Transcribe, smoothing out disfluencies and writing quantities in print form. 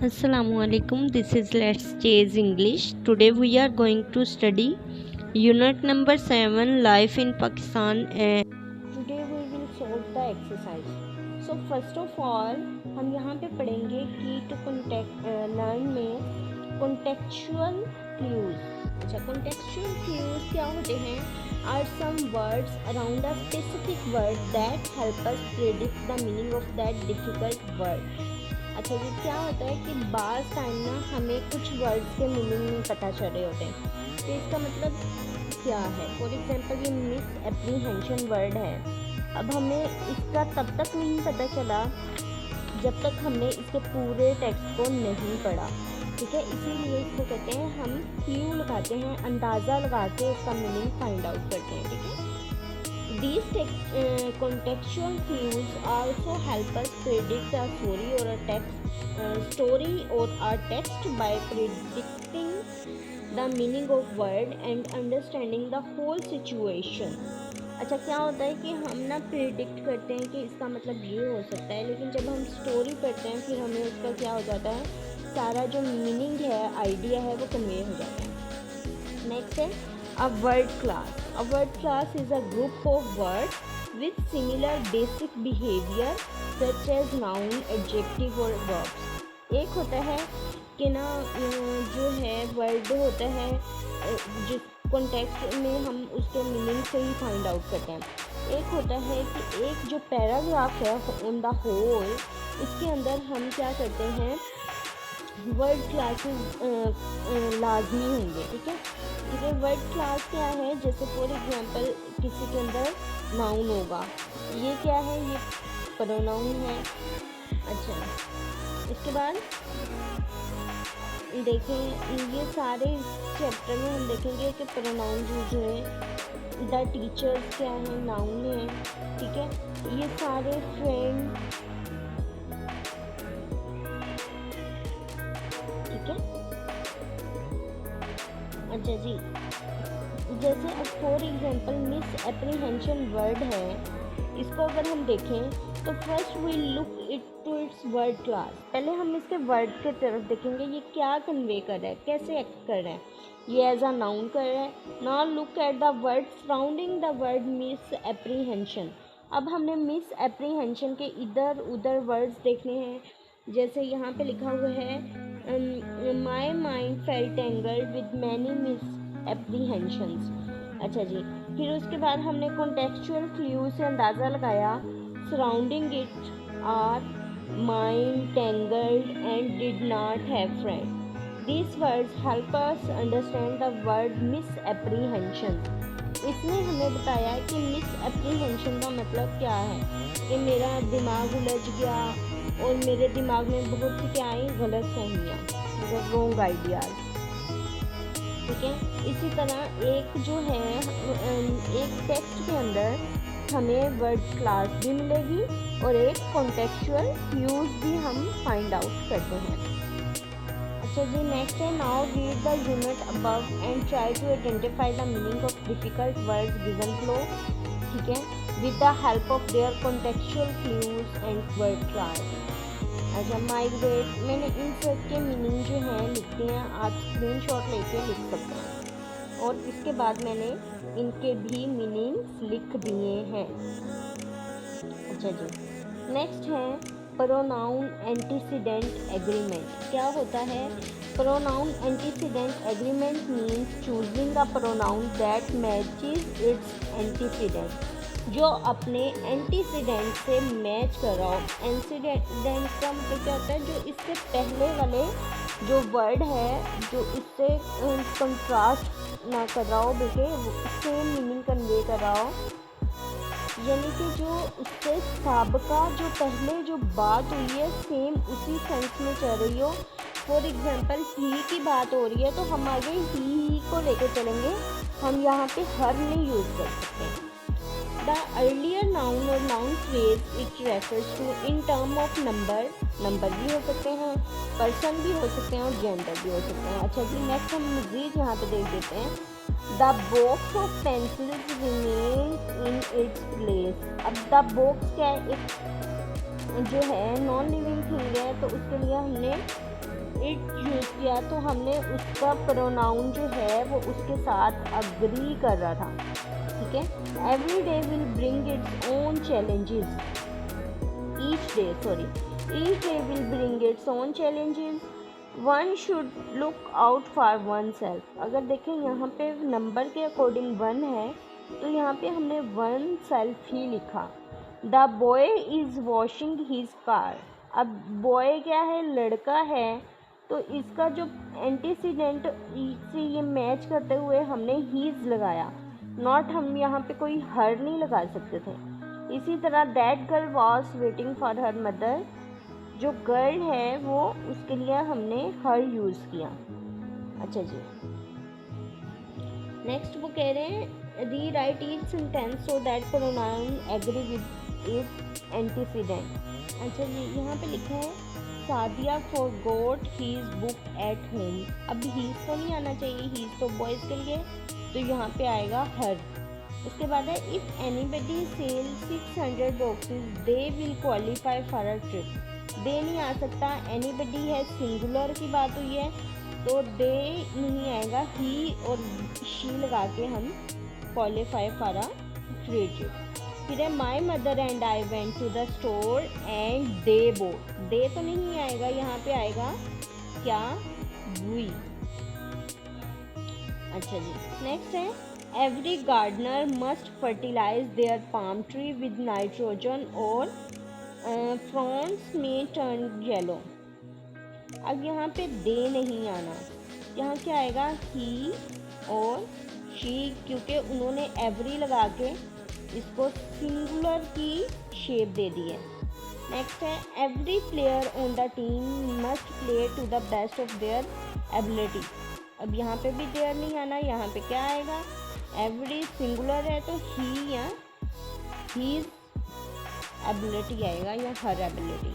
Assalamualaikum. This is Let's Chase English. Today we are going to study unit number 7 Life in Pakistan and today we will solve the exercise. So first of all हम यहाँ पे पढ़ेंगे कि to learn में contextual clues. अच्छा, contextual clues क्या होते हैं? Are some words around a specific word that help us predict the meaning of that difficult word. अच्छा जी, क्या होता है कि बाज़ टाइम ना हमें कुछ वर्ड्स के मीनिंग नहीं पता चल रहे होते हैं, तो इसका मतलब क्या है। फॉर एग्जांपल ये मिस एप्रीहेंशन वर्ड है। अब हमें इसका तब तक नहीं पता चला जब तक हमने इसके पूरे टेक्स्ट को नहीं पढ़ा, ठीक है। इसीलिए इसको कहते हैं, हम क्लू लगाते हैं, अंदाज़ा लगा के उसका मीनिंग फाइंड आउट करते हैं, ठीक है। These contextual clues also help us predict a story or a text by predicting the meaning of word and understanding the whole situation. अच्छा, क्या होता है कि हम ना प्रिडिक्ट करते हैं कि इसका मतलब ये हो सकता है, लेकिन जब हम स्टोरी पढ़ते हैं फिर हमें उसका क्या हो जाता है, सारा जो मीनिंग है, आइडिया है, वो कन्वे हो जाता है। नेक्स्ट है a word class. A word class is a group of words with similar basic behavior such as noun, adjective और verbs. एक होता है कि ना जो है वर्ड होता है जिस कॉन्टेक्स्ट में हम उसके मीनिंग से ही फाइंड आउट करते हैं। एक होता है कि एक जो पैराग्राफ है ऑन द होल, इसके अंदर हम क्या करते हैं, वर्ड क्लासेस लाजमी होंगे, ठीक है। ठीक है, वर्ड क्लास क्या है, जैसे फॉर एग्जांपल किसी के अंदर नाउन होगा, ये क्या है, ये प्रोनाउन है। अच्छा, इसके बाद देखें, ये सारे चैप्टर में हम देखेंगे कि प्रोनाउन जो है, द टीचर्स क्या है, नाउन है, ठीक है। ये सारे फ्रेंड, ठीक है। अच्छा जी, जैसे अब for example misapprehension word है, इसको अगर हम देखें तो first we look it to its word class. पहले हम इसके वर्ड के तरफ देखेंगे, ये क्या कन्वे कर रहा है, कैसे एक्ट कर रहा है। ये एज अ नाउन कर रहा है। Now look at the word surrounding the word miss apprehension. अब हमने मिस एप्रीहेंशन के इधर उधर वर्ड्स देखने हैं। जैसे यहाँ पे लिखा हुआ है my mind felt angled with many miss apprehensions. अच्छा जी, फिर उसके बाद हमने कॉन्टेक्चुअल क्लू से अंदाज़ा लगाया, surrounding it are mind tangled and did not have friend. These words help us understand the word misapprehension. इसने हमें बताया कि मिसएप्रीहेंशन का मतलब क्या है, कि मेरा दिमाग उलझ गया और मेरे दिमाग में बहुत सी क्या आई, गलत फहमियाँ, मतलब रॉन्ग आइडियाज़, ठीक है। इसी तरह एक जो है, एक टेक्स्ट के अंदर हमें वर्ड क्लास भी मिलेगी और एक कॉन्टेक्चुअल क्लूज भी हम फाइंड आउट करते हैं। अच्छा जी, नेक्स्ट है, now read the unit above and try to identify the meaning of difficult words given below, ठीक है, with the help of their contextual clues and word class. अच्छा, माइग्रेट, मैंने इन सब के मीनिंग जो हैं लिखते हैं, आप स्क्रीनशॉट लेके लिख सकते हैं, और इसके बाद मैंने इनके भी मीनिंग्स लिख दिए हैं। अच्छा जी, नेक्स्ट है प्रोनाउन एंटीसीडेंट एग्रीमेंट। क्या होता है pronoun antecedent agreement? Means choosing a pronoun that matches it's antecedent, जो अपने एंटीसीडेंट से मैच कर रहा हो। एंटीसीडेंट का मतलब क्या होता है, जो इससे पहले वाले जो वर्ड है, जो इससे कंट्रास्ट ना कर रहा हो, बल्कि सेम मीनिंग कन्वे कर रहा हो, यानी कि जो उससे साबका जो पहले जो बात हुई है सेम उसी सेंस में चल रही हो। फॉर एग्जांपल ही की बात हो रही है तो हम आगे ही को लेके चलेंगे, हम यहाँ पे हर नहीं यूज़ कर सकते। द अर्लियर नाउन और noun phrase it refers to in term of number, number भी हो सकते हैं, पर्सन भी हो सकते हैं और जेंडर भी हो सकते हैं। अच्छा जी, नेक्स्ट हम मज़ीद यहाँ पे देख देते हैं, the box of pencils remain in its place. अब द बॉक्स क्या है, एक जो है नॉन लिविंग थिंग है तो उसके लिए हमने इट यूज़ किया, तो हमने उसका प्रोनाउन जो है वो उसके साथ अग्री कर रहा था, ठीक है। Every day will bring its own challenges, each day will bring its own challenges, one should look out for one self. अगर देखें यहाँ पे नंबर के अकॉर्डिंग 1 है तो यहाँ पे हमने वन सेल्फ ही लिखा। The boy is washing his car. अब बॉय क्या है, लड़का है, तो इसका जो एंटीसीडेंट से ये मैच करते हुए हमने हीज लगाया, नॉट हम यहाँ पे कोई हर नहीं लगा सकते थे। इसी तरह that girl was waiting for her mother, जो गर्ल है वो उसके लिए हमने हर यूज़ किया। अच्छा जी, नेक्स्ट वो कह रहे हैं rewrite each sentence so that pronoun agree with its antecedent. अच्छा जी, यहाँ पे लिखा है Sadia forgot his book at home. अब हीज तो नहीं आना चाहिए, हीज तो बॉयज़ के लिए, तो यहाँ पे आएगा हर। उसके बाद है if anybody sell 600 boxes they will qualify for a trip. They नहीं आ सकता, एनीबडी है, सिंगुलर की बात हुई है तो दे नहीं आएगा, ही और शी लगा के हम क्वालिफाई फॉर अ ट्रिप। फिर है my mother and I went to the store and they bought. They तो नहीं आएगा, यहाँ पे आएगा क्या, वी। अच्छा जी, नेक्स्ट है every gardener must fertilize their palm tree with nitrogen or fronds may turn yellow. अब यहाँ पे दे नहीं आना, यहाँ क्या आएगा, ही और शी, क्योंकि उन्होंने एवरी लगा के इसको सिंगुलर की शेप दे दी है। नेक्स्ट है every player on the team must play to the best of their ability. अब यहाँ पे भी देयर नहीं आना, यहाँ पे क्या आएगा, एवरी सिंगुलर है तो ही या हीज एबिलिटी आएगा या हर एबिलिटी।